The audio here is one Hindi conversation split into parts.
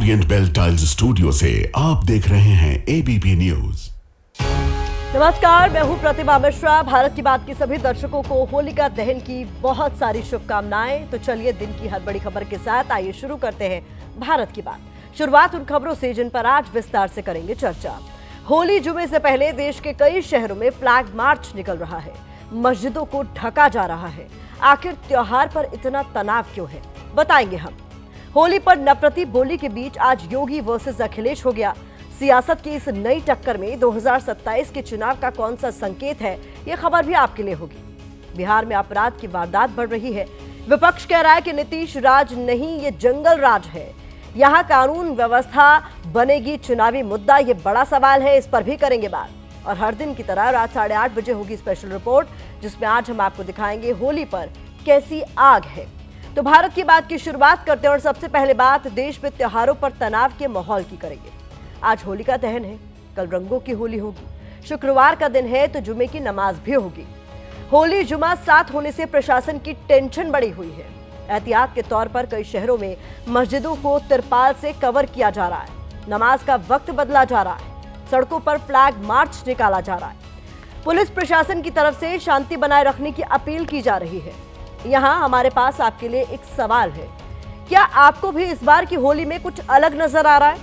ओरिएंट बेल टाइल्स स्टूडियो से आप देख रहे हैं एबीपी न्यूज। नमस्कार, मैं हूं प्रतिभा मिश्रा। भारत की बात की सभी दर्शकों को होलिका दहन की बहुत सारी शुभकामनाएं। तो चलिए दिन की हर बड़ी खबर के साथ आइए शुरू करते हैं भारत की बात। शुरुआत उन खबरों से जिन पर आज विस्तार से करेंगे चर्चा। होली जुमे से पहले देश के कई शहरों में फ्लैग मार्च निकल रहा है, मस्जिदों को ढका जा रहा है। आखिर त्योहार पर इतना तनाव क्यों है, बताएंगे हम। होली पर नफरती बोली के बीच आज योगी वर्सेस अखिलेश हो गया। सियासत की इस नई टक्कर में 2027 के चुनाव का कौन सा संकेत है, ये खबर भी आपके लिए होगी। बिहार में अपराध की वारदात बढ़ रही है। विपक्ष कह रहा है कि नीतीश राज नहीं, ये जंगल राज है। यहाँ कानून व्यवस्था बनेगी चुनावी मुद्दा, ये बड़ा सवाल है, इस पर भी करेंगे बात। और हर दिन की तरह रात 8:30 बजे होगी स्पेशल रिपोर्ट, जिसमें आज हम आपको दिखाएंगे होली पर कैसी आग है। तो भारत की बात की शुरुआत करते हैं और सबसे पहले बात देश में त्योहारों पर तनाव के माहौल की करेंगे। आज होलिका दहन है, कल रंगों की होली होगी, शुक्रवार का दिन है तो जुमे की नमाज भी होगी। होली जुमा साथ होने से प्रशासन की टेंशन बढ़ी हुई है। एहतियात के तौर पर कई शहरों में मस्जिदों को तिरपाल से कवर किया जा रहा है। नमाज का वक्त बदला जा रहा है। सड़कों पर फ्लैग मार्च निकाला जा रहा है। पुलिस प्रशासन की तरफ से शांति बनाए रखने की अपील की जा रही है। यहाँ हमारे पास आपके लिए एक सवाल है, क्या आपको भी इस बार की होली में कुछ अलग नजर आ रहा है?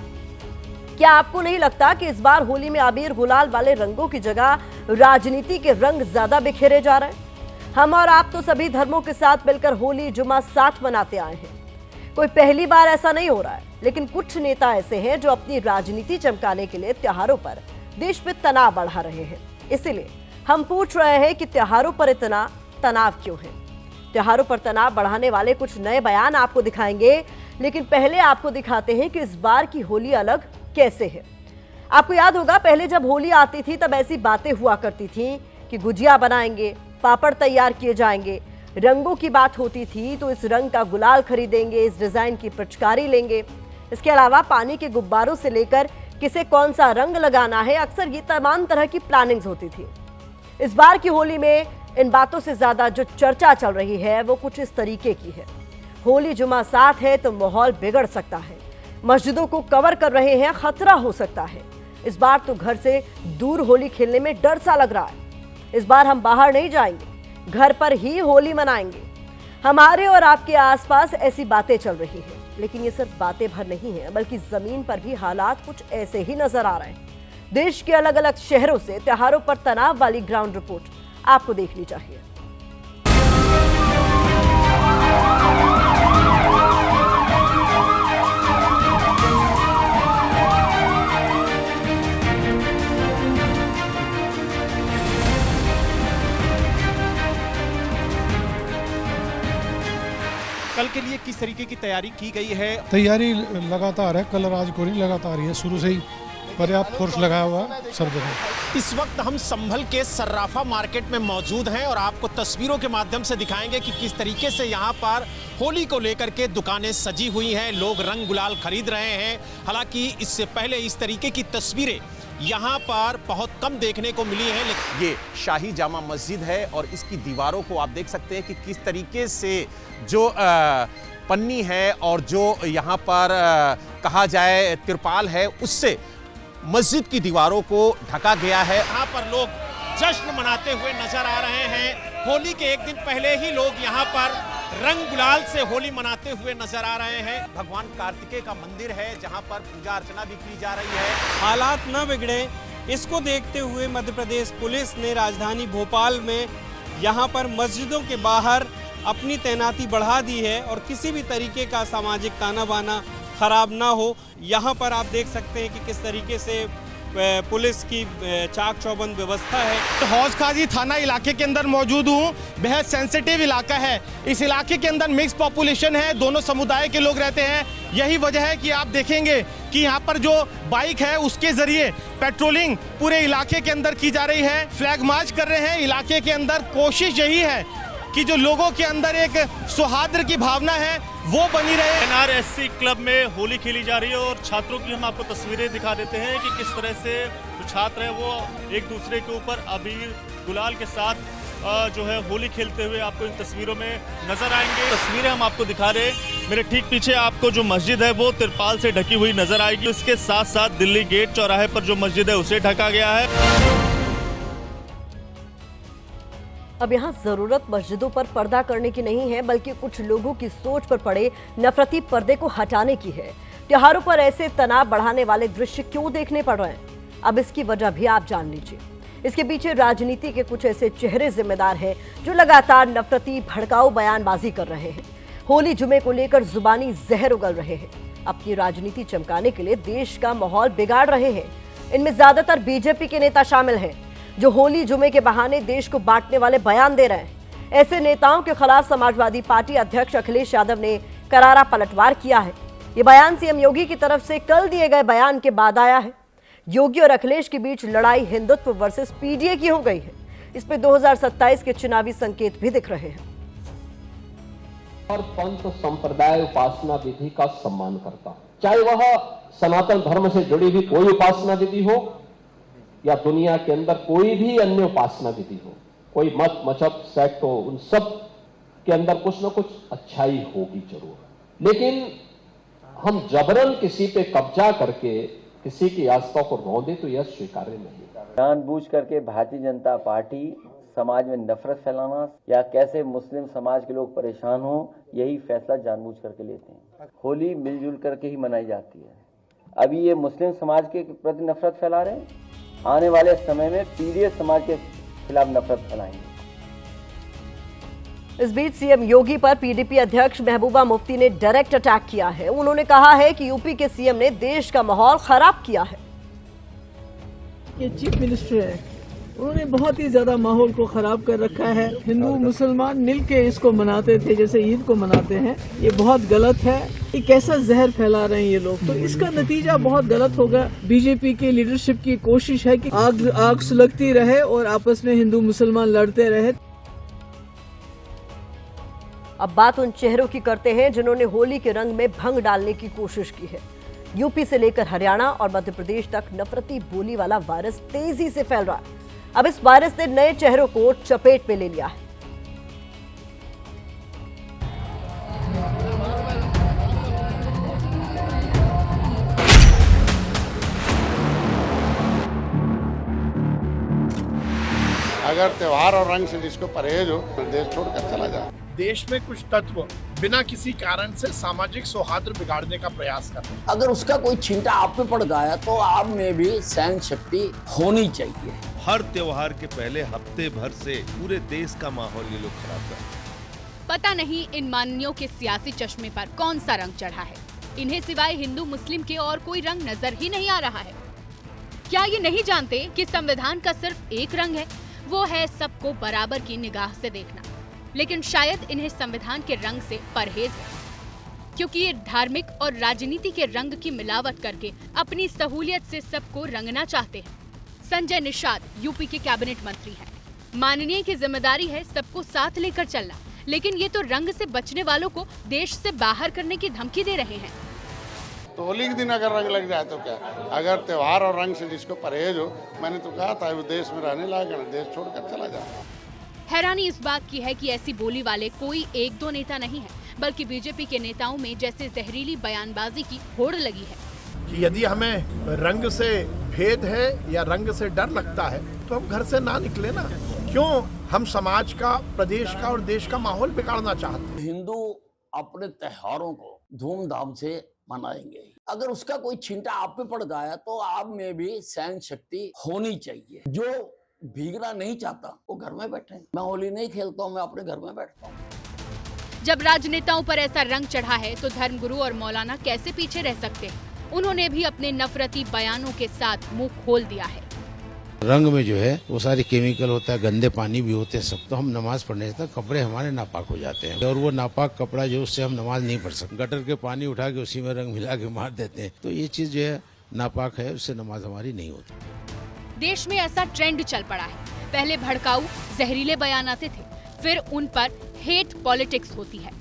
क्या आपको नहीं लगता कि इस बार होली में अबीर गुलाल वाले रंगों की जगह राजनीति के रंग ज्यादा बिखेरे जा रहे हैं? हम और आप तो सभी धर्मों के साथ मिलकर होली जुमा साथ मनाते आए हैं। कोई पहली बार ऐसा नहीं हो रहा है, लेकिन कुछ नेता ऐसे हैं जो अपनी राजनीति चमकाने के लिए त्योहारों पर देश में तनाव बढ़ा रहे हैं। इसीलिए हम पूछ रहे हैं कि त्योहारों पर इतना तनाव क्यों है। त्योहारों पर तनाव बढ़ाने वाले कुछ नए बयान आपको दिखाएंगे, लेकिन पहले आपको दिखाते हैं कि इस बार की होली अलग कैसे है। आपको याद होगा, पहले जब होली आती थी तब ऐसी बातें हुआ करती थी कि गुजिया बनाएंगे, पापड़ तैयार किए जाएंगे। रंगों की बात होती थी तो इस रंग का गुलाल खरीदेंगे, इस डिजाइन की पिचकारी लेंगे। इसके अलावा पानी के गुब्बारों से लेकर किसे कौन सा रंग लगाना है, अक्सर ये तमाम तरह की प्लानिंग्स होती थी। इस बार की होली में इन बातों से ज्यादा जो चर्चा चल रही है वो कुछ इस तरीके की है। होली जुमा साथ है तो माहौल बिगड़ सकता है। मस्जिदों को कवर कर रहे हैं, खतरा हो सकता है। इस बार तो घर से दूर होली खेलने में डर सा लग रहा है। इस बार हम बाहर नहीं जाएंगे, घर पर ही होली मनाएंगे। हमारे और आपके आसपास ऐसी बातें चल रही हैं, लेकिन ये सिर्फ बातें भर नहीं है, बल्कि जमीन पर भी हालात कुछ ऐसे ही नजर आ रहे हैं। देश के अलग अलग शहरों से त्योहारों पर तनाव वाली ग्राउंड रिपोर्ट आपको देखनी चाहिए। कल के लिए किस तरीके की तैयारी की गई है? तैयारी लगातार है, कल राज को नहीं लगातार ही है, शुरू से ही पर्याप्त फोर्स लगाया हुआ है सब जगह। इस वक्त हम संभल के सर्राफा मार्केट में मौजूद हैं और आपको तस्वीरों के माध्यम से दिखाएंगे कि किस तरीके से यहाँ पर होली को लेकर के दुकानें सजी हुई हैं, लोग रंग गुलाल खरीद रहे हैं। हालांकि इससे पहले इस तरीके की तस्वीरें यहाँ पर बहुत कम देखने को मिली हैं। ये शाही जामा मस्जिद है और इसकी दीवारों को आप देख सकते हैं कि किस तरीके से जो पन्नी है और जो यहाँ पर कहा जाए तिरपाल है, उससे मस्जिद की दीवारों को ढका गया है। यहाँ पर लोग जश्न मनाते हुए नजर आ रहे हैं। होली के एक दिन पहले ही लोग यहाँ पर रंग गुलाल से होली मनाते हुए नजर आ रहे हैं। भगवान कार्तिकेय का मंदिर है जहाँ पर पूजा अर्चना भी की जा रही है। हालात न बिगड़े, इसको देखते हुए मध्य प्रदेश पुलिस ने राजधानी भोपाल में यहाँ पर मस्जिदों के बाहर अपनी तैनाती बढ़ा दी है और किसी भी तरीके का सामाजिक ताना बाना खराब ना हो। यहाँ पर आप देख सकते हैं कि किस तरीके से पुलिस की चाक चौबंद व्यवस्था है। हौज खाजी थाना इलाके के अंदर मौजूद हूँ। बेहद सेंसिटिव इलाका है। इस इलाके के अंदर मिक्स पॉपुलेशन है, दोनों समुदाय के लोग रहते हैं। यही वजह है कि आप देखेंगे कि यहाँ पर जो बाइक है उसके जरिए पेट्रोलिंग पूरे इलाके के अंदर की जा रही है। फ्लैग मार्च कर रहे हैं इलाके के अंदर। कोशिश यही है कि जो लोगों के अंदर एक सौहार्द की भावना है वो बनी रहे। NRSC क्लब में होली खेली जा रही है और छात्रों की हम आपको तस्वीरें दिखा देते हैं कि किस तरह से जो छात्र हैं वो एक दूसरे के ऊपर अबीर गुलाल के साथ जो है होली खेलते हुए आपको इन तस्वीरों में नजर आएंगे। तस्वीरें हम आपको दिखा रहे हैं। मेरे ठीक पीछे आपको जो मस्जिद है वो तिरपाल से ढकी हुई नजर आएगी। इसके साथ साथ दिल्ली गेट चौराहे पर जो मस्जिद है उसे ढका गया है। अब यहाँ जरूरत मस्जिदों पर पर्दा करने की नहीं है, बल्कि कुछ लोगों की सोच पर पड़े नफरती पर्दे को हटाने की है। त्योहारों पर ऐसे तनाव बढ़ाने वाले दृश्य क्यों देखने पड़ रहे हैं, अब इसकी वजह भी आप जान लीजिए। इसके पीछे राजनीति के कुछ ऐसे चेहरे जिम्मेदार हैं जो लगातार नफरती भड़काऊ बयानबाजी कर रहे हैं, होली जुमे को लेकर जुबानी जहर उगल रहे हैं, अपनी राजनीति चमकाने के लिए देश का माहौल बिगाड़ रहे हैं। इनमें ज्यादातर बीजेपी के नेता शामिल हैं जो होली जुमे के बहाने देश को बांटने वाले बयान दे रहे हैं। ऐसे नेताओं के खिलाफ समाजवादी पार्टी अध्यक्ष अखिलेश यादव ने करारा पलटवार किया है। ये बयान सीएम योगी की तरफ से कल दिए गए बयान के बाद आया है। योगी और अखिलेश के बीच लड़ाई हिंदुत्व वर्सेस पीडीए की हो गई है। इस पे 2027 के चुनावी संकेत भी दिख रहे हैं। और पंथ संप्रदाय उपासना विधि का सम्मान करता हूं, चाहे वह सनातन धर्म से जुड़ी हुई कोई उपासना विधि हो या दुनिया के अंदर कोई भी अन्य उपासना विधि हो, कोई मत मजहब सेक्ट हो, उन सब के अंदर कुछ न कुछ अच्छाई होगी जरूर। लेकिन हम जबरन किसी पे कब्जा करके किसी की आस्था को रौंदे तो यह स्वीकार्य नहीं। जानबूझ करके भारतीय जनता पार्टी समाज में नफरत फैलाना या कैसे मुस्लिम समाज के लोग परेशान हो, यही फैसला जानबूझ करके लेते हैं। होली मिलजुल करके ही मनाई जाती है। अभी ये मुस्लिम समाज के प्रति नफरत फैला रहे हैं, आने वाले समय में पीडीए समाज के खिलाफ नफरत फैलाएंगे। इस बीच सीएम योगी पर पीडीपी अध्यक्ष महबूबा मुफ्ती ने डायरेक्ट अटैक किया है। उन्होंने कहा है कि यूपी के सीएम ने देश का माहौल खराब किया है। ये चीफ मिनिस्टर है, उन्होंने बहुत ही ज्यादा माहौल को खराब कर रखा है। हिंदू मुसलमान मिलके इसको मनाते थे जैसे ईद को मनाते हैं, ये बहुत गलत है। ये कैसा जहर फैला रहे हैं ये लोग, तो इसका नतीजा बहुत गलत होगा। बीजेपी के लीडरशिप की कोशिश है कि आग सुलगती रहे और आपस में हिंदू मुसलमान लड़ते रहे। अब बात उन चेहरों की करते हैं जिन्होंने होली के रंग में भंग डालने की कोशिश की है। यूपी से लेकर हरियाणा और मध्य प्रदेश तक नफरती बोली वाला वायरस तेजी से फैल रहा है। अब इस वायरस ने नए चेहरों को चपेट में ले लिया है। अगर त्योहार और रंग से जिसको परहेज हो तो देश छोड़कर चला जाए। देश में कुछ तत्व बिना किसी कारण से सामाजिक सौहार्द बिगाड़ने का प्रयास कर रहे हैं। अगर उसका कोई छींटा आप पे पड़ गया तो आप में भी सहन शक्ति होनी चाहिए। हर त्योहार के पहले हफ्ते भर से पूरे देश का माहौल ये लोग खराब कर रहे हैं। पता नहीं इन माननीयों के सियासी चश्मे पर कौन सा रंग चढ़ा है। इन्हें सिवाय हिंदू मुस्लिम के और कोई रंग नजर ही नहीं आ रहा है। क्या ये नहीं जानते कि संविधान का सिर्फ एक रंग है, वो है सबको बराबर की निगाह से देखना। लेकिन शायद इन्हें संविधान के रंग से परहेज है, क्योंकि ये धार्मिक और राजनीति के रंग की मिलावट करके अपनी सहूलियत से सबको रंगना चाहते हैं। संजय निषाद यूपी के कैबिनेट मंत्री हैं। माननीय की जिम्मेदारी है सबको साथ लेकर चलना, लेकिन ये तो रंग से बचने वालों को देश से बाहर करने की धमकी दे रहे हैं। तो होली के दिन अगर रंग लग जाए तो क्या, अगर त्योहार और रंग से जिसको परहेज हो, मैंने तो कहा था वो देश में रहने लायक है, देश छोड़कर चला जाए। हैरानी इस बात की है कि ऐसी बोली वाले कोई एक दो नेता नहीं है, बल्कि बीजेपी के नेताओं में जैसे जहरीली बयानबाजी की होड़ लगी है कि यदि हमें रंग से भेद है या रंग से डर लगता है तो हम घर से ना निकले ना। क्यों हम समाज का, प्रदेश का और देश का माहौल बिगाड़ना चाहते हैं। हिंदू अपने त्योहारों को धूमधाम से मनाएंगे। अगर उसका कोई छींटा आप पे पड़ गया तो आप में भी सहन शक्ति होनी चाहिए। जो भीगना नहीं चाहता वो घर में बैठे। मैं होली नहीं खेलता हूँ, मैं अपने घर में बैठता हूँ। जब राजनेताओं पर ऐसा रंग चढ़ा है तो धर्मगुरु और मौलाना कैसे पीछे रह सकते हैं। उन्होंने भी अपने नफरती बयानों के साथ मुंह खोल दिया है। रंग में जो है वो सारे केमिकल होता है, गंदे पानी भी होते हैं सब। तो हम नमाज पढ़ने तक कपड़े हमारे नापाक हो जाते हैं, और वो नापाक कपड़ा जो उससे हम नमाज नहीं पढ़ सकते। गटर के पानी उठा के उसी में रंग मिला के मार देते हैं, तो ये चीज जो है नापाक है, उससे नमाज हमारी नहीं होती। देश में ऐसा ट्रेंड चल पड़ा है। पहले भड़काऊ जहरीले बयान आते थे, फिर उन पर हेट पॉलिटिक्स होती है।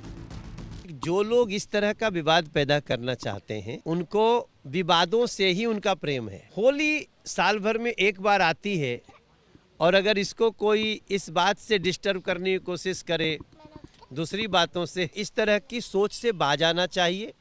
जो लोग इस तरह का विवाद पैदा करना चाहते हैं, उनको विवादों से ही उनका प्रेम है। होली साल भर में एक बार आती है और अगर इसको कोई इस बात से डिस्टर्ब करने की कोशिश करे, दूसरी बातों से, इस तरह की सोच से बाज आना चाहिए।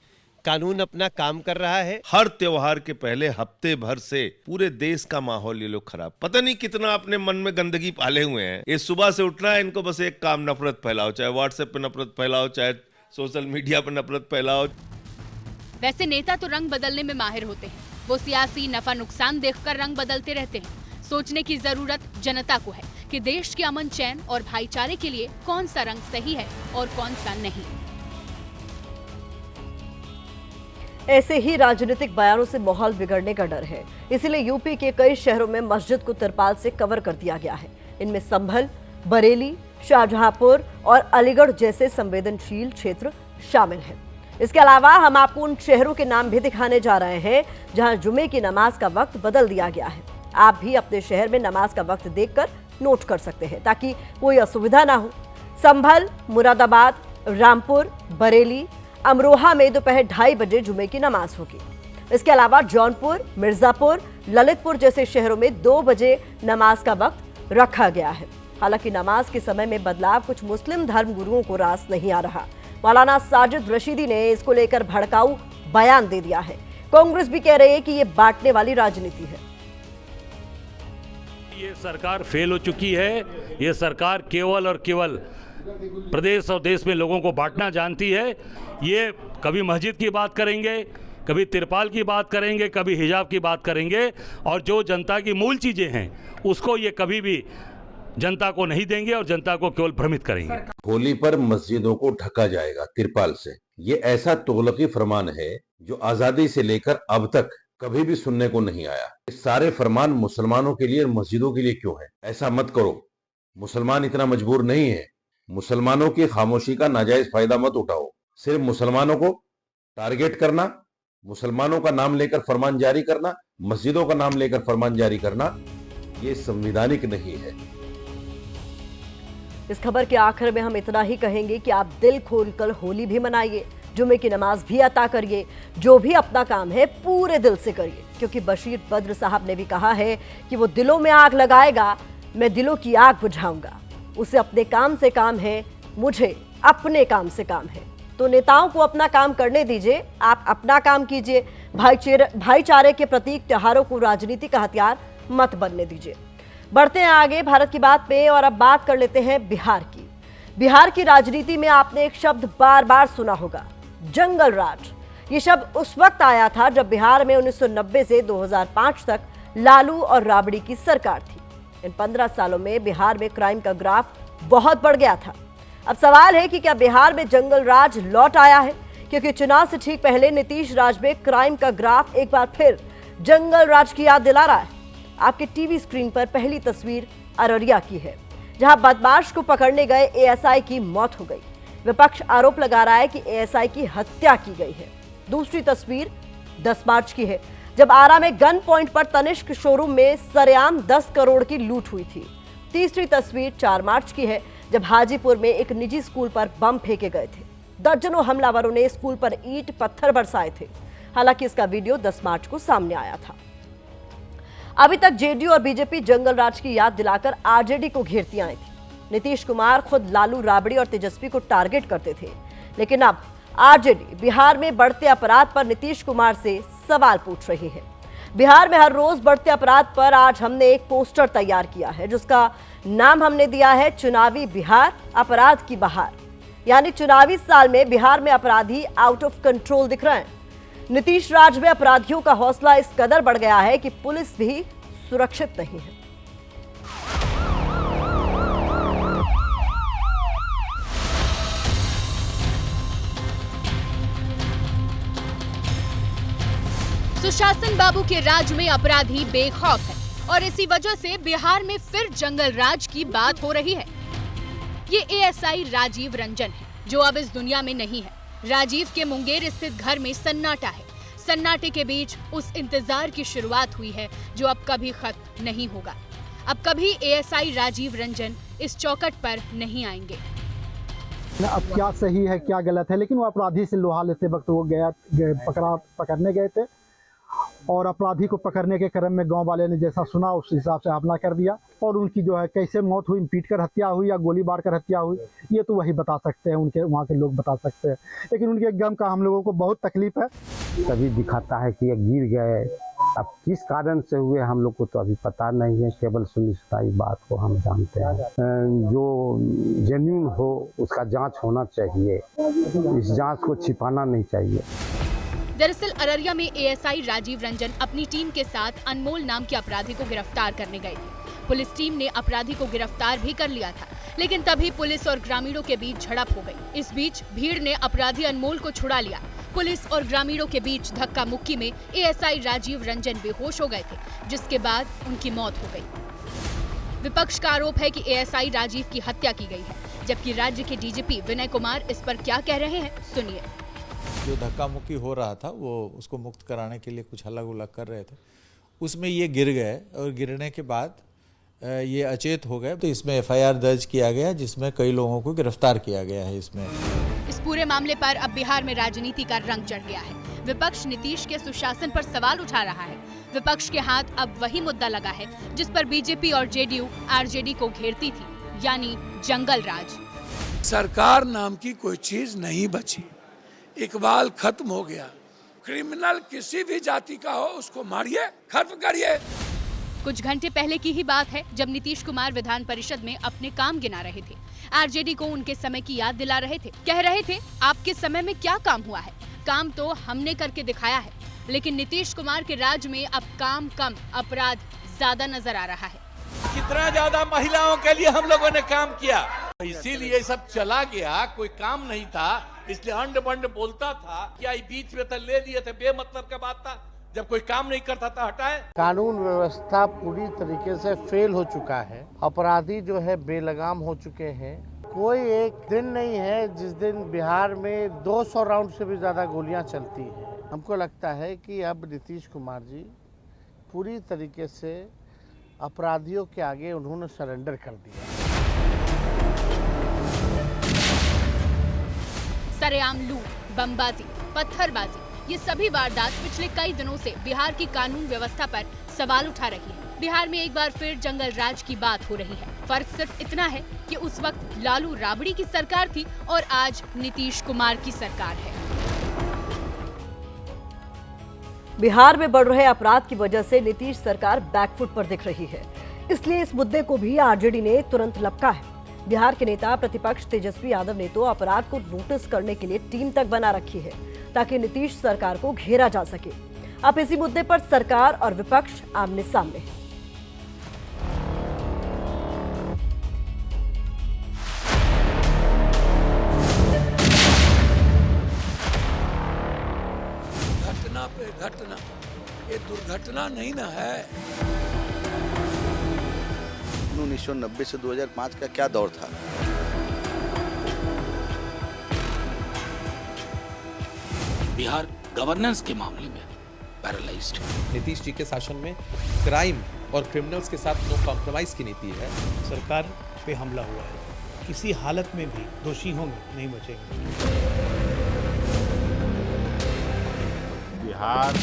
कानून अपना काम कर रहा है। हर त्योहार के पहले हफ्ते भर से पूरे देश का माहौल ये लोग खराब, पता नहीं कितना अपने मन में गंदगी पाले हुए हैं। ये सुबह से उठना है, इनको बस एक काम, नफरत फैलाओ, चाहे व्हाट्सएप पे नफरत फैलाओ, चाहे सोशल मीडिया पर नफरत फैलाओ। वैसे नेता तो रंग बदलने में माहिर होते हैं, वो सियासी नफा नुकसान देखकर रंग बदलते रहते हैं। सोचने की जरूरत जनता को है कि देश के अमन चैन और भाईचारे के लिए कौन सा रंग सही है और कौन सा नहीं। ऐसे ही राजनीतिक बयानों से माहौल बिगड़ने का डर है, इसीलिए यूपी के कई शहरों में मस्जिद को तिरपाल से कवर कर दिया गया है। इनमें संभल, बरेली, शाहजहांपुर और अलीगढ़ जैसे संवेदनशील क्षेत्र शामिल हैं। इसके अलावा हम आपको उन शहरों के नाम भी दिखाने जा रहे हैं जहां जुमे की नमाज का वक्त बदल दिया गया है। आप भी अपने शहर में नमाज का वक्त देखकर नोट कर सकते हैं ताकि कोई असुविधा ना हो। संभल, मुरादाबाद, रामपुर, बरेली, अमरोहा में दोपहर 2:30 बजे जुमे की नमाज होगी। इसके अलावा जौनपुर, मिर्जापुर, ललितपुर जैसे शहरों में 2 बजे नमाज का वक्त रखा गया है। हालांकि नमाज के समय में बदलाव कुछ मुस्लिम धर्म गुरुओं को रास नहीं आ रहा। मौलाना साजिद रशीदी ने इसको लेकर भड़काऊ बयान दे दिया है। कांग्रेस भी कह रही है कि ये बांटने वाली राजनीति है। ये सरकार फेल हो चुकी है। ये सरकार केवल और केवल प्रदेश और देश में लोगों को बांटना जानती है। ये कभी मस्जिद की बात करेंगे, कभी तिरपाल की बात करेंगे, कभी हिजाब की बात करेंगे, और जो जनता की मूल चीज़ें हैं उसको ये कभी भी जनता को नहीं देंगे और जनता को केवल भ्रमित करेंगे। होली पर मस्जिदों को ढका जाएगा तिरपाल से, ये ऐसा तोगलकी फरमान है जो आजादी से लेकर अब तक कभी भी सुनने को नहीं आया। ये सारे फरमान मुसलमानों के लिए और मस्जिदों के लिए क्यों है? ऐसा मत करो, मुसलमान इतना मजबूर नहीं है। मुसलमानों की खामोशी का नाजायज फायदा मत उठाओ। सिर्फ मुसलमानों को टारगेट करना, मुसलमानों का नाम लेकर फरमान जारी करना, मस्जिदों का नाम लेकर फरमान जारी करना, ये संवैधानिक नहीं है। इस खबर के आखिर में हम इतना ही कहेंगे कि आप दिल खोलकर होली भी मनाइए, जुमे की नमाज भी अता करिए, जो भी अपना काम है पूरे दिल से करिए, क्योंकि बशीर बद्र साहब ने भी कहा है कि वो दिलों में आग लगाएगा, मैं दिलों की आग बुझाऊंगा। उसे अपने काम से काम है, मुझे अपने काम से काम है। तो नेताओं को अपना काम करने दीजिए, आप अपना काम कीजिए। भाईचारे के प्रतीक त्योहारों को राजनीति का हथियार मत बनने दीजिए। बढ़ते हैं आगे भारत की बात पे और अब बात कर लेते हैं बिहार की। बिहार की राजनीति में आपने एक शब्द बार बार सुना होगा, जंगल राज। ये शब्द उस वक्त आया था जब बिहार में 1990 से 2005 तक लालू और राबड़ी की सरकार थी। इन 15 सालों में बिहार में क्राइम का ग्राफ बहुत बढ़ गया था। अब सवाल है कि क्या बिहार में जंगल राज लौट आया है? क्योंकि चुनाव से ठीक पहले नीतीश राज में क्राइम का ग्राफ एक बार फिर जंगल राज की याद दिला रहा है। आपके टीवी स्क्रीन पर पहली तस्वीर अररिया की है, जहां बदमाश को पकड़ने गए एएसआई की मौत हो गई। विपक्ष आरोप लगा रहा है कि एएसआई की हत्या की गई है। दूसरी तस्वीर 10 मार्च की है, जब आरा में गन पॉइंट पर तनिष्क शोरूम में सरेआम 10 करोड़ की लूट हुई थी। तीसरी तस्वीर 4 मार्च की है, जब हाजीपुर में एक निजी स्कूल पर बम फेंके गए थे। दर्जनों हमलावरों ने स्कूल पर ईंट पत्थर बरसाए थे। हालांकि इसका वीडियो 10 मार्च को सामने आया था। अभी तक जेडीयू और बीजेपी जंगल राज की याद दिलाकर आरजेडी को घेरती आई थी। नीतीश कुमार खुद लालू, राबड़ी और तेजस्वी को टारगेट करते थे, लेकिन अब आरजेडी बिहार में बढ़ते अपराध पर नीतीश कुमार से सवाल पूछ रही है। बिहार में हर रोज बढ़ते अपराध पर आज हमने एक पोस्टर तैयार किया है, जिसका नाम हमने दिया है चुनावी बिहार, अपराध की बहार। यानी चुनावी साल में बिहार में अपराधी आउट ऑफ कंट्रोल दिख रहे हैं। नीतीश राज में अपराधियों का हौसला इस कदर बढ़ गया है कि पुलिस भी सुरक्षित नहीं है। सुशासन बाबू के राज में अपराधी बेखौफ है और इसी वजह से बिहार में फिर जंगल राज की बात हो रही है। ये एएसआई राजीव रंजन है, जो अब इस दुनिया में नहीं है। राजीव के मुंगेर स्थित घर में सन्नाटा है। सन्नाटे के बीच उस इंतजार की शुरुआत हुई है जो अब कभी खत्म नहीं होगा। अब कभी एएसआई राजीव रंजन इस चौखट पर नहीं आएंगे। अब क्या सही है क्या गलत है, लेकिन वो अपराधी से लोहा लेते वक्त वो गया पकड़ने गए थे। और अपराधी को पकड़ने के क्रम में गांव वाले ने जैसा सुना उस हिसाब से हमला कर दिया और उनकी जो है कैसे मौत हुई, पीट कर हत्या हुई या गोली मार कर हत्या हुई, ये तो वही बता सकते हैं, उनके वहाँ के लोग बता सकते हैं। लेकिन उनके गम का हम लोगों को बहुत तकलीफ है। तभी दिखाता है कि ये गिर गए, अब किस कारण से हुए हम लोग को तो अभी पता नहीं है, केवल सुनिश्चित बात को हम जानते हैं। जो जेन्युइन हो उसका जांच होना चाहिए, इस जांच को छिपाना नहीं चाहिए। दरअसल अररिया में एएसआई राजीव रंजन अपनी टीम के साथ अनमोल नाम के अपराधी को गिरफ्तार करने गए थे। पुलिस टीम ने अपराधी को गिरफ्तार भी कर लिया था, लेकिन तभी पुलिस और ग्रामीणों के बीच झड़प हो गई। इस बीच भीड़ ने अपराधी अनमोल को छुड़ा लिया। पुलिस और ग्रामीणों के बीच धक्का मुक्की में एएसआई राजीव रंजन बेहोश हो गए थे, जिसके बाद उनकी मौत हो गई। विपक्ष का आरोप है कि एएसआई राजीव की हत्या की गई है, जबकि राज्य के डीजीपी विनय कुमार इस पर क्या कह रहे हैं, सुनिए। जो धक्का मुक्की हो रहा था वो उसको मुक्त कराने के लिए कुछ अलग उलग कर रहे थे, उसमें ये गिर गए और गिरने के बाद ये अचेत हो गए, तो इसमें एफआईआर दर्ज किया गया जिसमें कई लोगों को गिरफ्तार किया गया है। इसमें इस पूरे मामले पर अब बिहार में राजनीति का रंग चढ़ गया है। विपक्ष नीतीश के सुशासन पर सवाल उठा रहा है। विपक्ष के हाथ अब वही मुद्दा लगा है जिस पर बीजेपी और जेडीयू आरजेडी को घेरती थी, यानी जंगल राज। सरकार नाम की कोई चीज नहीं बची, इकबाल खत्म हो गया। क्रिमिनल किसी भी जाति का हो उसको मारिए, खत्म करिए। कुछ घंटे पहले की ही बात है जब नीतीश कुमार विधान परिषद में अपने काम गिना रहे थे। आरजेडी को उनके समय की याद दिला रहे थे। कह रहे थे आपके समय में क्या काम हुआ है, काम तो हमने करके दिखाया है। लेकिन नीतीश कुमार के राज में अब काम कम, अपराध ज्यादा नजर आ रहा है। कितना ज्यादा महिलाओं के लिए हम लोगों ने काम किया, इसीलिए सब चला गया। कोई काम नहीं था इसलिए अंड बंड बोलता था। क्या बीच में तो ले लिए थे, बेमतलब का बात था। जब कोई काम नहीं करता था हटाए। कानून व्यवस्था पूरी तरीके से फेल हो चुका है, अपराधी जो है बेलगाम हो चुके हैं। कोई एक दिन नहीं है जिस दिन बिहार में 200 राउंड से भी ज्यादा गोलियां चलती हैं। हमको लगता है कि अब नीतीश कुमार जी पूरी तरीके से अपराधियों के आगे उन्होंने सरेंडर कर दिया। सरेआम लूट, बमबाजी, पत्थरबाजी, ये सभी वारदात पिछले कई दिनों से बिहार की कानून व्यवस्था पर सवाल उठा रही है। बिहार में एक बार फिर जंगल राज की बात हो रही है। फर्क सिर्फ इतना है कि उस वक्त लालू राबड़ी की सरकार थी और आज नीतीश कुमार की सरकार है। बिहार में बढ़ रहे अपराध की वजह से नीतीश सरकार बैकफुट पर दिख रही है, इसलिए इस मुद्दे को भी आरजेडी ने तुरंत लपका है। बिहार के नेता प्रतिपक्ष तेजस्वी यादव ने तो अपराध को नोटिस करने के लिए टीम तक बना रखी है ताकि नीतीश सरकार को घेरा जा सके। अब इसी मुद्दे पर सरकार और विपक्ष आमने सामने है। घटना पे घटना, ये दुर्घटना नहीं ना है। 1990 से 2005 का क्या दौर था? बिहार गवर्नेंस के मामले में पैरालाइज्ड। नीतीश जी के शासन में क्राइम और क्रिमिनल्स के साथ नो कॉम्प्रोमाइज की नीति है। सरकार पे हमला हुआ है, किसी हालत में भी दोषी होंगे, नहीं बचेंगे। बिहार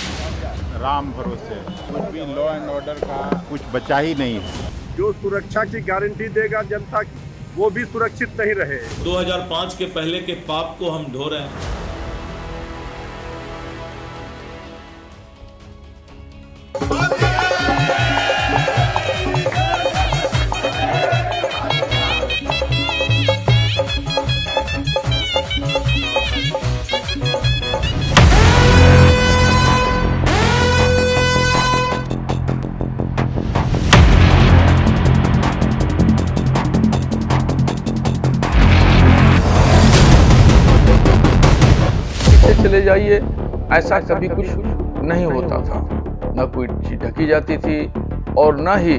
राम भरोसे, कुछ भी लॉ एंड ऑर्डर का कुछ बचा ही नहीं है। जो सुरक्षा की गारंटी देगा जनता की, वो भी सुरक्षित नहीं रहे। 2005 के पहले के पाप को हम ढो रहे हैं। चले जाइए, ऐसा कभी कुछ नहीं होता था। न कोई चीज ढकी जाती थी और न ही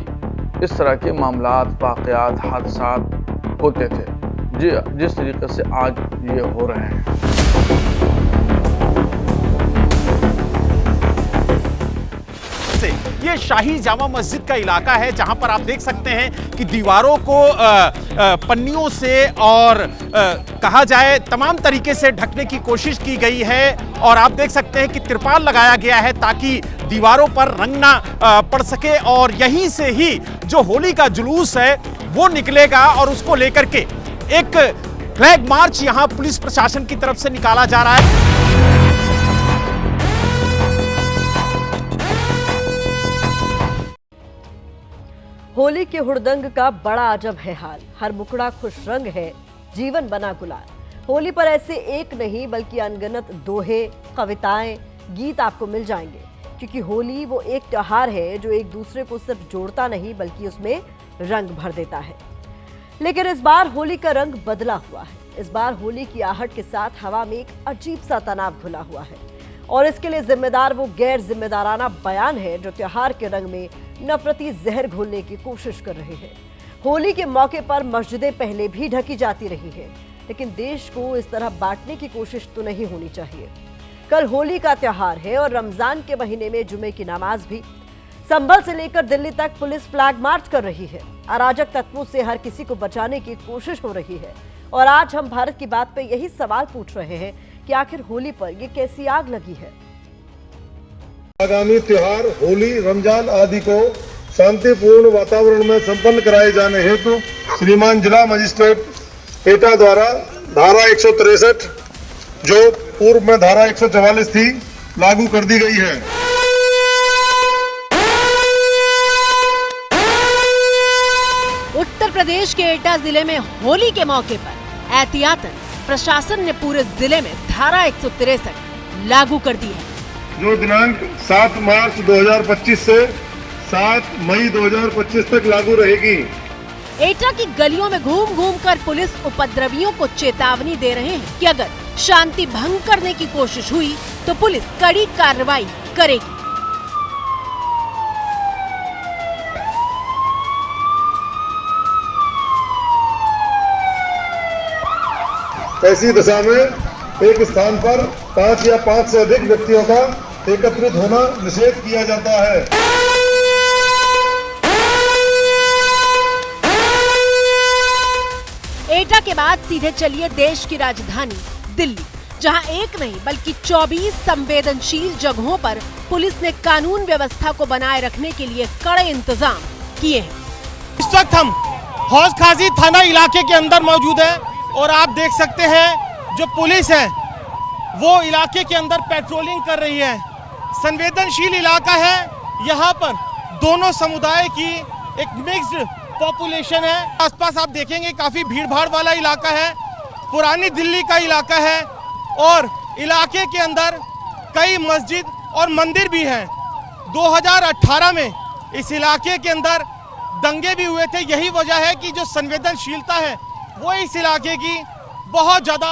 इस तरह के मामलात, वाक़यात, हादसात होते थे जिस तरीके से आज ये हो रहे हैं। ये ये शाही जामा मस्जिद का इलाका है जहां पर आप देख सकते हैं कि दीवारों को पन्नियों से और कहा जाए तमाम तरीके से ढकने की कोशिश की गई है और आप देख सकते हैं कि तिरपाल लगाया गया है ताकि दीवारों पर रंग ना पड़ सके और यहीं से ही जो होली का जुलूस है वो निकलेगा और उसको लेकर के एक फ्लैग मार्च यहां पुलिस प्रशासन की तरफ से निकाला जा रहा है। होली के हुड़दंग का बड़ा अजब है हाल, हर मुखड़ा खुश रंग है, जीवन बना गुलाल। होली पर ऐसे एक नहीं बल्कि अनगिनत दोहे, कविताएं, गीत आपको मिल जाएंगे, क्योंकि होली वो एक त्योहार है जो एक दूसरे को सिर्फ जोड़ता नहीं बल्कि उसमें रंग भर देता है। लेकिन इस बार होली का रंग बदला हुआ है। इस बार होली की आहट के साथ हवा में एक अजीब सा तनाव घुला हुआ है और इसके लिए जिम्मेदार वो गैर जिम्मेदाराना बयान है जो त्योहार के रंग में नफरती जहर घोलने की कोशिश कर रहे हैं। होली के मौके पर मस्जिदें पहले भी ढकी जाती रही हैं, लेकिन देश को इस तरह बांटने की कोशिश तो नहीं होनी चाहिए। कल होली का त्योहार है और रमजान के महीने में जुमे की नमाज भी। संभल से लेकर दिल्ली तक पुलिस फ्लैग मार्च कर रही है। अराजक तत्वों से हर किसी को बचाने की कोशिश हो रही है और आज हम भारत की बात पे यही सवाल पूछ रहे हैं कि आखिर होली पर ये कैसी आग लगी है। आगामी त्योहार होली, रमजान आदि को शांतिपूर्ण वातावरण में संपन्न कराए जाने हेतु श्रीमान जिला मजिस्ट्रेट एटा द्वारा धारा 163 जो पूर्व में धारा 144 थी लागू कर दी गई है। उत्तर प्रदेश के एटा जिले में होली के मौके पर एहतियातन प्रशासन ने पूरे जिले में धारा 163 लागू कर दी है, जो दिनांक 7 मार्च 2025 से 7 मई 2025 तक लागू रहेगी। एटा की गलियों में घूम घूम कर पुलिस उपद्रवियों को चेतावनी दे रहे हैं कि अगर शांति भंग करने की कोशिश हुई तो पुलिस कड़ी कार्रवाई करेगी। ऐसी दशा में एक स्थान पर 5 या 5 से अधिक व्यक्तियों का एकत्रित होना निषेध किया जाता है। एटा के बाद सीधे चलिए देश की राजधानी दिल्ली, जहां एक नहीं बल्कि 24 संवेदनशील जगहों पर पुलिस ने कानून व्यवस्था को बनाए रखने के लिए कड़े इंतजाम किए हैं। इस वक्त हम हौज खाजी थाना इलाके के अंदर मौजूद है और आप देख सकते हैं जो पुलिस है वो इलाके के अंदर पेट्रोलिंग कर रही है। संवेदनशील इलाका है, यहाँ पर दोनों समुदाय की एक मिक्स्ड पॉपुलेशन है। आसपास आप देखेंगे काफी भीड़ भाड़ वाला इलाका है, पुरानी दिल्ली का इलाका है और इलाके के अंदर कई मस्जिद और मंदिर भी हैं। 2018 में इस इलाके के अंदर दंगे भी हुए थे। यही वजह है कि जो संवेदनशीलता है वो इस इलाके की बहुत ज्यादा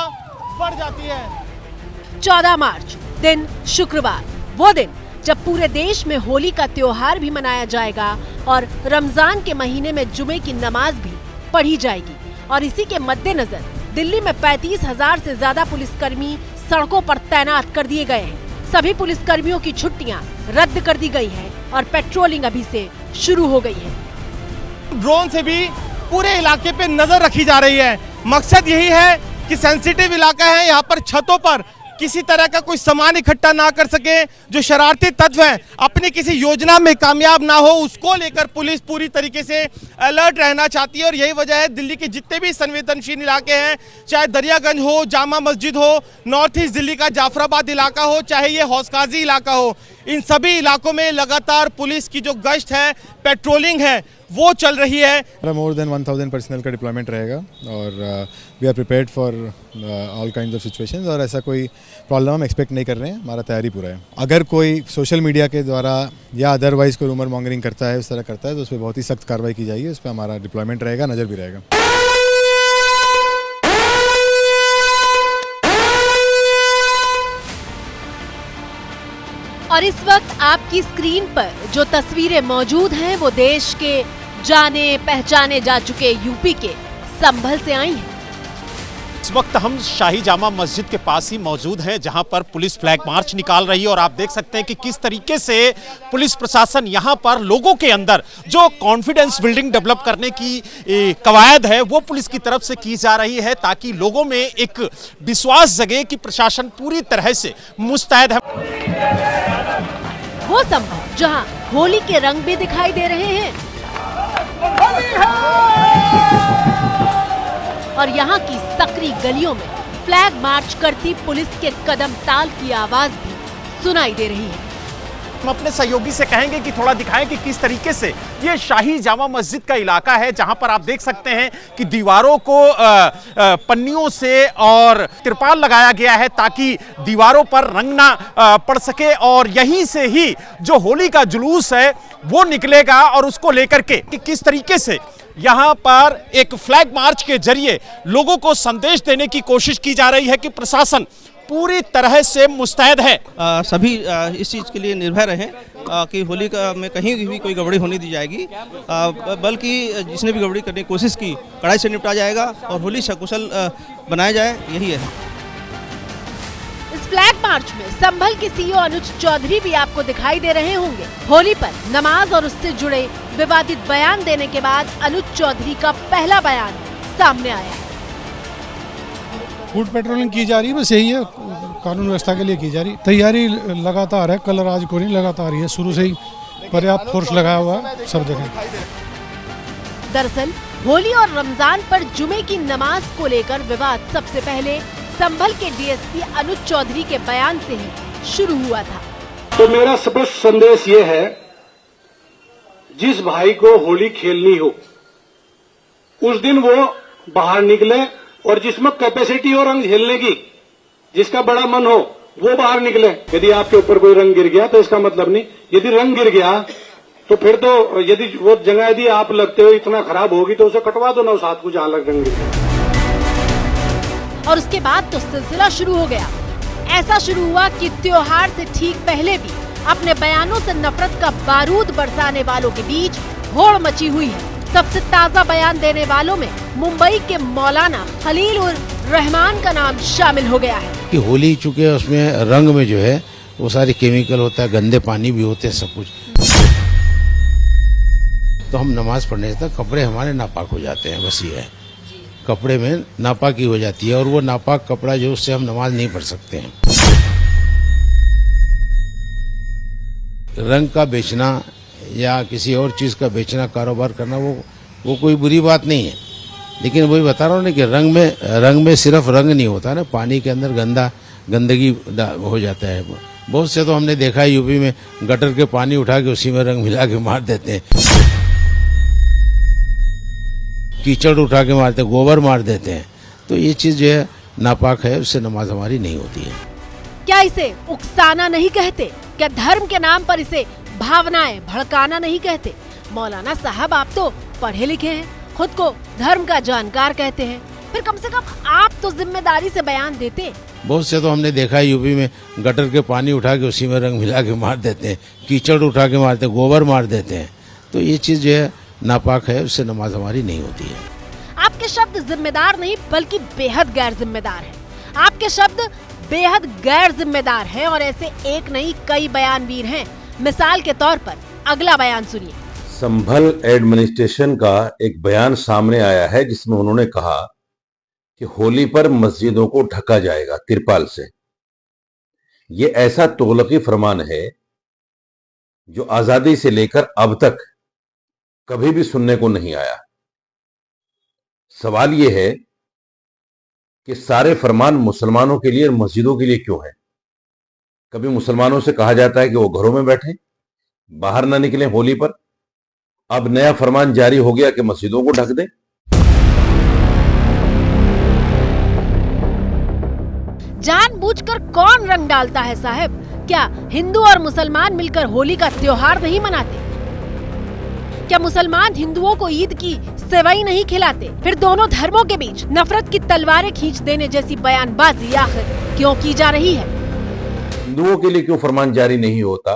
बढ़ जाती है। 14 मार्च दिन शुक्रवार, वो दिन जब पूरे देश में होली का त्योहार भी मनाया जाएगा और रमजान के महीने में जुमे की नमाज भी पढ़ी जाएगी। और इसी के मद्देनजर दिल्ली में 35,000 से ज्यादा पुलिसकर्मी सड़कों पर तैनात कर दिए गए हैं। सभी पुलिसकर्मियों की छुट्टियां रद्द कर दी गई है और पेट्रोलिंग अभी से शुरू हो गई है। ड्रोन से भी पूरे इलाके पे नजर रखी जा रही है। मकसद यही है कि सेंसिटिव इलाका है, यहाँ पर छतों पर किसी तरह का कोई सामान इकट्ठा ना कर सके। जो शरारती तत्व हैं अपनी किसी योजना में कामयाब ना हो, उसको लेकर पुलिस पूरी तरीके से अलर्ट रहना चाहती है। और यही वजह है दिल्ली के जितने भी संवेदनशील इलाके हैं, चाहे दरियागंज हो, जामा मस्जिद हो, नॉर्थ ईस्ट दिल्ली का जाफराबाद इलाका हो, चाहे ये हौसकाजी इलाका हो, इन सभी इलाकों में लगातार पुलिस की जो गश्त है, पेट्रोलिंग है, वो चल रही है। मोर देन 1000 पर्सनल का डिप्लॉयमेंट रहेगा और we are prepared for all kind of situations और ऐसा कोई प्रॉब्लम हम एक्सपेक्ट नहीं कर रहे हैं। हमारा तैयारी पूरा है। अगर कोई सोशल मीडिया के द्वारा या अदरवाइज कोई रूमर मॉन्गरिंग करता है, उस तरह करता है, तो उस पर बहुत ही सख्त कार्रवाई की जाएगी। उस पर हमारा डिप्लॉयमेंट रहेगा, नज़र भी रहेगा। और इस वक्त आपकी स्क्रीन पर जो तस्वीरें मौजूद हैं वो देश के जाने पहचाने जा चुके यूपी के संभल से आई हैं। इस वक्त हम शाही जामा मस्जिद के पास ही मौजूद हैं, जहां पर पुलिस फ्लैग मार्च निकाल रही है और आप देख सकते हैं कि किस तरीके से पुलिस प्रशासन यहां पर लोगों के अंदर जो कॉन्फिडेंस बिल्डिंग डेवलप करने की कवायद है वो पुलिस की तरफ से की जा रही है, ताकि लोगों में एक विश्वास जगे कि प्रशासन पूरी तरह से मुस्तैद है। वो संभव जहां होली के रंग भी दिखाई दे रहे हैं और यहाँ की सकरी गलियों में फ्लैग मार्च करती पुलिस के कदम ताल की आवाज भी सुनाई दे रही है। हम अपने सहयोगी से कहेंगे कि थोड़ा दिखाएं कि किस तरीके से ये शाही जामा मस्जिद का इलाका है, जहां पर आप देख सकते हैं कि दीवारों को पन्नियों से और तिरपाल लगाया गया है ताकि दीवारों पर रंग ना पड़ सके, और यहीं से ही जो होली का जुलूस है वो निकलेगा और उसको लेकर के कि किस तरीके से यहां पर एक फ्लैग मार्च के जरिए लोगों को संदेश देने की कोशिश की जा रही है कि प्रशासन पूरी तरह से मुस्तैद है। सभी इस चीज़ के लिए निर्भय रहें कि होली में कहीं भी कोई गड़बड़ी होने दी जाएगी, बल्कि जिसने भी गड़बड़ी करने की कोशिश की कड़ाई से निपटा जाएगा और होली सकुशल बनाया जाए, यही है। इस फ्लैग मार्च में संभल के सीईओ अनुज चौधरी भी आपको दिखाई दे रहे होंगे। होली पर नमाज और उससे जुड़े विवादित बयान देने के बाद अनुज चौधरी का पहला बयान सामने आया है। फूड पेट्रोलिंग की जा रही है, बस यही है, कानून व्यवस्था के लिए की जा रही। तैयारी लगातार है, कल आज को नहीं, लगातार ही है, शुरू से ही पर्याप्त फोर्स लगाया हुआ है सब जगह। दरअसल होली और रमजान पर जुमे की नमाज को लेकर विवाद सबसे पहले संभल के डीएसपी अनुज चौधरी के बयान से ही शुरू हुआ था। तो मेरा स्पष्ट संदेश ये है, जिस भाई को होली खेलनी हो उस दिन वो बाहर निकले, और जिसमें कैपेसिटी हो रंग झेलने की, जिसका बड़ा मन हो वो बाहर निकले। यदि आपके ऊपर कोई रंग गिर गया तो इसका मतलब नहीं, यदि रंग गिर गया तो फिर तो यदि वो जगह यदि आप लगते हो इतना खराब होगी तो उसे कटवा दो ना उस हाथ को जहां लग रंग गिर गया। और उसके बाद तो सिलसिला शुरू हो गया। ऐसा शुरू हुआ कि त्योहार से ठीक पहले भी अपने बयानों से नफरत का बारूद बरसाने वालों के बीच होड़ मची हुई है। सबसे ताज़ा बयान देने वालों में मुंबई के मौलाना खलील उर रहमान का नाम शामिल हो गया है। कि होली चूंकि उसमें रंग में जो है वो सारी केमिकल होता है, गंदे पानी भी होते हैं, सब कुछ, तो हम नमाज पढ़ने तक कपड़े हमारे नापाक हो जाते हैं, बस ये है, कपड़े में नापाकी हो जाती है, और वो नापाक कपड़ा जो उससे हम नमाज नहीं पढ़ सकते हैं। रंग का बेचना या किसी और चीज़ का बेचना, कारोबार करना वो कोई बुरी बात नहीं है, लेकिन वही बता रहा हूँ ना कि रंग में सिर्फ रंग नहीं होता ना, पानी के अंदर गंदगी हो जाता है। बहुत से तो हमने देखा है यूपी में गटर के पानी उठा के उसी में रंग मिला के मार देते हैं, कीचड़ उठा के मारते हैं, गोबर मार देते हैं, तो ये चीज़ जो है नापाक है, उससे नमाज हमारी नहीं होती है। क्या इसे उकसाना नहीं कहते? क्या धर्म के नाम पर इसे भावनाएं भड़काना नहीं कहते? मौलाना साहब, आप तो पढ़े लिखे हैं, खुद को धर्म का जानकार कहते हैं, फिर कम से कम आप तो जिम्मेदारी से बयान देते। बहुत से तो हमने देखा है यूपी में गटर के पानी उठा के उसी में रंग मिला के मार देते हैं, कीचड़ उठा के मारते हैं, गोबर मार देते हैं, तो ये चीज़ जो है नापाक है, उससे नमाज हमारी नहीं होती है। आपके शब्द जिम्मेदार नहीं बल्कि बेहद गैर जिम्मेदार है। आपके शब्द बेहद गैर जिम्मेदार हैं और ऐसे एक नहीं कई बयानवीर हैं। मिसाल के तौर पर अगला बयान सुनिए। संभल एडमिनिस्ट्रेशन का एक बयान सामने आया है जिसमें उन्होंने कहा कि होली पर मस्जिदों को ढका जाएगा तिरपाल से। ये ऐसा तोलकी फरमान है जो आजादी से लेकर अब तक कभी भी सुनने को नहीं आया। सवाल यह है कि सारे फरमान मुसलमानों के लिए और मस्जिदों के लिए क्यों है? कभी मुसलमानों से कहा जाता है कि वो घरों में बैठे, बाहर ना निकलें होली पर। अब नया फरमान जारी हो गया कि मस्जिदों को ढक दें। जानबूझकर कौन रंग डालता है साहब? क्या हिंदू और मुसलमान मिलकर होली का त्योहार नहीं मनाते? क्या मुसलमान हिंदुओं को ईद की सेवई नहीं खिलाते? फिर दोनों धर्मों के बीच नफरत की तलवारें खींच देने जैसी बयानबाजी आखिर क्यों की जा रही है? हिंदुओं के लिए क्यों फरमान जारी नहीं होता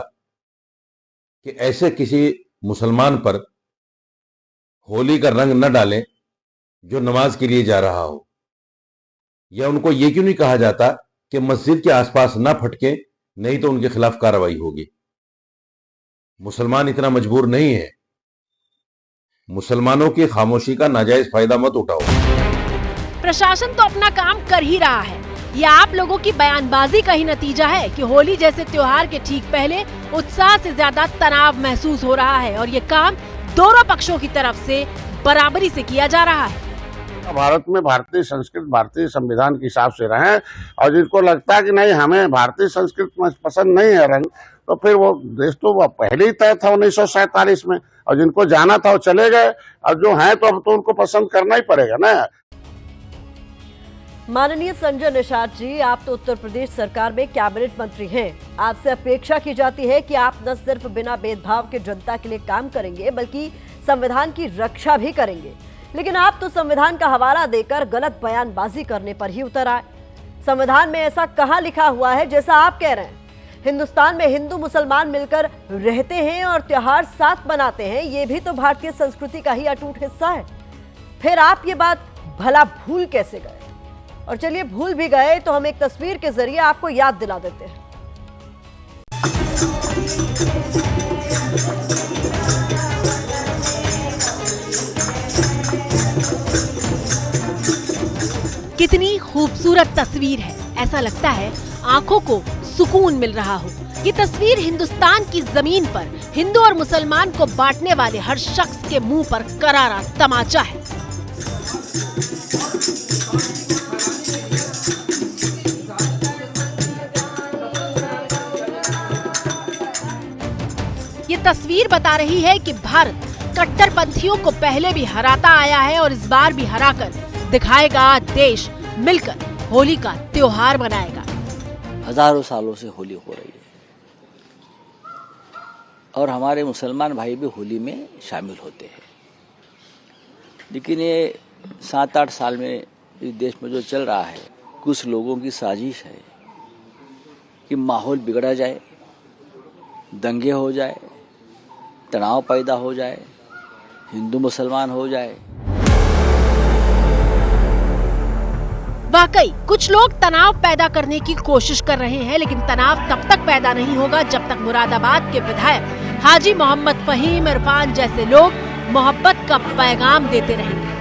कि ऐसे किसी मुसलमान पर होली का रंग न डालें जो नमाज के लिए जा रहा हो? या उनको ये क्यों नहीं कहा जाता कि मस्जिद के आसपास ना फटके, नहीं तो उनके खिलाफ कार्रवाई होगी। मुसलमान इतना मजबूर नहीं है। मुसलमानों की खामोशी का नाजायज फायदा मत उठाओ। प्रशासन तो अपना काम कर ही रहा है। ये आप लोगों की बयानबाजी का ही नतीजा है कि होली जैसे त्योहार के ठीक पहले उत्साह से ज्यादा तनाव महसूस हो रहा है और ये काम दोनों पक्षों की तरफ से बराबरी से किया जा रहा है। भारत में भारतीय संस्कृति भारतीय संविधान के हिसाब से रहें, और जिनको लगता है कि नहीं हमें भारतीय संस्कृति में पसंद नहीं है रंग, तो फिर वो देश तो पहले ही तय था 1947 में, और जिनको जाना था वो चले गए, और जो हैं तो अब तो उनको पसंद करना ही पड़ेगा ना। माननीय संजय निषाद जी, आप तो उत्तर प्रदेश सरकार में कैबिनेट मंत्री हैं। आपसे अपेक्षा की जाती है कि आप न सिर्फ बिना भेदभाव के जनता के लिए काम करेंगे बल्कि संविधान की रक्षा भी करेंगे, लेकिन आप तो संविधान का हवाला देकर गलत बयानबाजी करने पर ही उतर आए। संविधान में ऐसा कहां लिखा हुआ है जैसा आप कह रहे हैं? हिंदुस्तान में हिंदू मुसलमान मिलकर रहते हैं और त्योहार साथ मनाते हैं, ये भी तो भारतीय संस्कृति का ही अटूट हिस्सा है। फिर आप ये बात भला भूल कैसे गए? और चलिए भूल भी गए तो हम एक तस्वीर के जरिए आपको याद दिला देते हैं। कितनी खूबसूरत तस्वीर है। ऐसा लगता है आंखों को सुकून मिल रहा हो। ये तस्वीर हिंदुस्तान की जमीन पर हिंदू और मुसलमान को बांटने वाले हर शख्स के मुंह पर करारा तमाचा है। ये तस्वीर बता रही है कि भारत कट्टरपंथियों को पहले भी हराता आया है और इस बार भी हराकर दिखाएगा। देश मिलकर होली का त्योहार मनाएगा। हजारों सालों से होली हो रही है और हमारे मुसलमान भाई भी होली में शामिल होते हैं, लेकिन ये 7-8 साल में इस देश में जो चल रहा है, कुछ लोगों की साजिश है कि माहौल बिगड़ा जाए, दंगे हो जाए, तनाव पैदा हो जाए, हिंदू मुसलमान हो जाए। वाकई कुछ लोग तनाव पैदा करने की कोशिश कर रहे हैं, लेकिन तनाव तब तक पैदा नहीं होगा जब तक मुरादाबाद के विधायक हाजी मोहम्मद फहीम इरफान जैसे लोग मोहब्बत का पैगाम देते रहेंगे।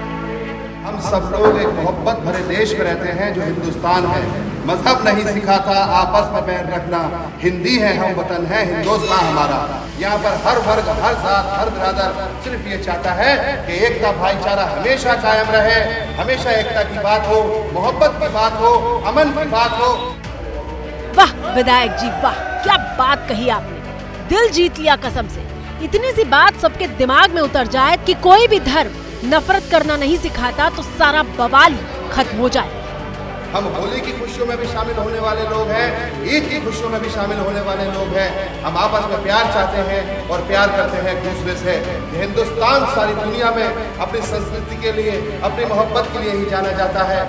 हम सब लोग एक मोहब्बत भरे देश में रहते हैं जो हिंदुस्तान है। मजहब नहीं सिखाता आपस में बैर रखना, हिंदी है हम वतन है हिंदुस्तान हमारा। यहाँ पर हर वर्ग, हर जात, हर बिरादर सिर्फ ये चाहता है कि एकता भाईचारा हमेशा कायम रहे, हमेशा एकता की बात हो, मोहब्बत की बात हो, अमन की बात हो। वाह विधायक जी वाह, क्या बात कही आपने, दिल जीत लिया कसम से। इतनी सी बात सबके दिमाग में उतर जाए कि कोई भी धर्म नफरत करना नहीं सिखाता तो सारा बवाल ही खत्म हो जाए। हम होली की खुशियों में भी शामिल होने वाले लोग हैं, ईद की खुशियों में भी शामिल होने वाले लोग हैं। हम आपस में प्यार चाहते हैं और प्यार करते हैं एक दूसरे से। हिंदुस्तान सारी दुनिया में अपनी संस्कृति के लिए, अपनी मोहब्बत के लिए ही जाना जाता है।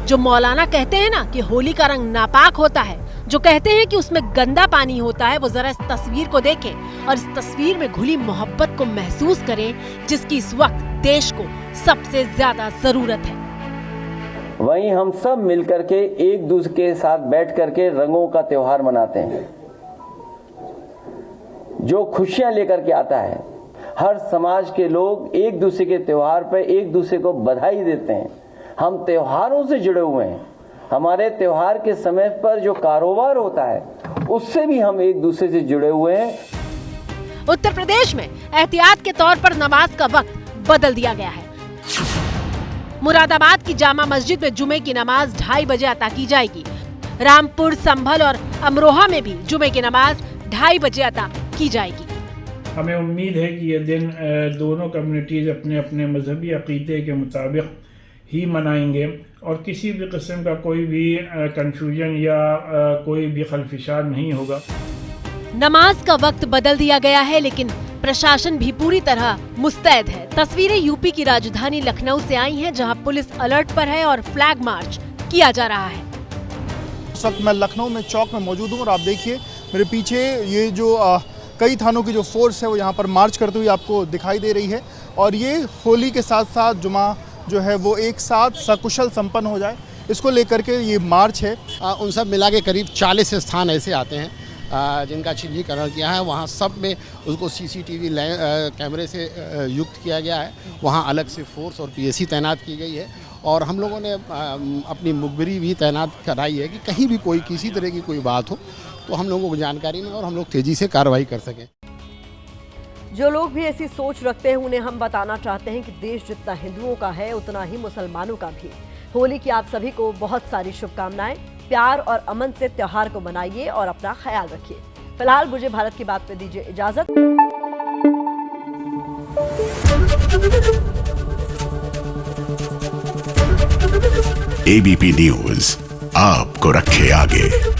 जो मौलाना कहते हैं ना कि होली का रंग नापाक होता है, जो कहते हैं कि उसमें गंदा पानी होता है, वो जरा इस तस्वीर को देखें और इस तस्वीर में घुली मोहब्बत को महसूस करें, जिसकी इस वक्त देश को सबसे ज्यादा जरूरत है। वहीं हम सब मिलकर के एक दूसरे के साथ बैठ करके रंगों का त्योहार मनाते हैं, जो खुशियां लेकर के आता है। हर समाज के लोग एक दूसरे के त्योहार पर एक दूसरे को बधाई देते हैं। हम त्योहारों से जुड़े हुए हैं। हमारे त्योहार के समय पर जो कारोबार होता है उससे भी हम एक दूसरे से जुड़े हुए हैं। उत्तर प्रदेश में एहतियात के तौर पर नमाज का वक्त बदल दिया गया है। मुरादाबाद की जामा मस्जिद में जुमे की नमाज 2:30 बजे अता की जाएगी। रामपुर, संभल और अमरोहा में भी जुमे की नमाज 2:30 बजे अता की जाएगी। हमें उम्मीद है कि ये दिन दोनों कम्युनिटीज अपने अपने मजहबी अकीदे के मुताबिक ही मनाएंगे और किसी भी किस्म का कोई भी कंफ्यूजन या कोई भी खलफिशार नहीं होगा। नमाज का वक्त बदल दिया गया है, लेकिन प्रशासन भी पूरी तरह मुस्तैद है। तस्वीरें यूपी की राजधानी लखनऊ से आई हैं, जहां पुलिस अलर्ट पर है और फ्लैग मार्च किया जा रहा है। इस वक्त मैं लखनऊ में चौक में मौजूद हूं और आप देखिए मेरे पीछे ये जो कई थानों की जो फोर्स है वो यहाँ पर मार्च करते हुए आपको दिखाई दे रही है और ये होली के साथ साथ जुमा जो है वो एक साथ सकुशल संपन्न हो जाए, इसको लेकर के ये मार्च है। उन सब मिला के करीब 40 स्थान ऐसे आते हैं जिनका चिन्हीकरण किया है। वहाँ सब में उसको CCTV कैमरे से युक्त किया गया है। वहाँ अलग से फोर्स और PSC तैनात की गई है और हम लोगों ने अपनी मुखबिरी भी तैनात कराई है कि कहीं भी कोई किसी तरह की कोई बात हो तो हम लोगों को जानकारी में और हम लोग तेज़ी से कार्रवाई कर सकें। जो लोग भी ऐसी सोच रखते हैं उन्हें हम बताना चाहते हैं कि देश जितना हिंदुओं का है उतना ही मुसलमानों का भी। होली की आप सभी को बहुत सारी शुभकामनाएं। प्यार और अमन से त्योहार को मनाइए और अपना ख्याल रखिए। फिलहाल मुझे भारत की बात पे दीजिए इजाजत। ABP न्यूज़ आपको रखे आगे।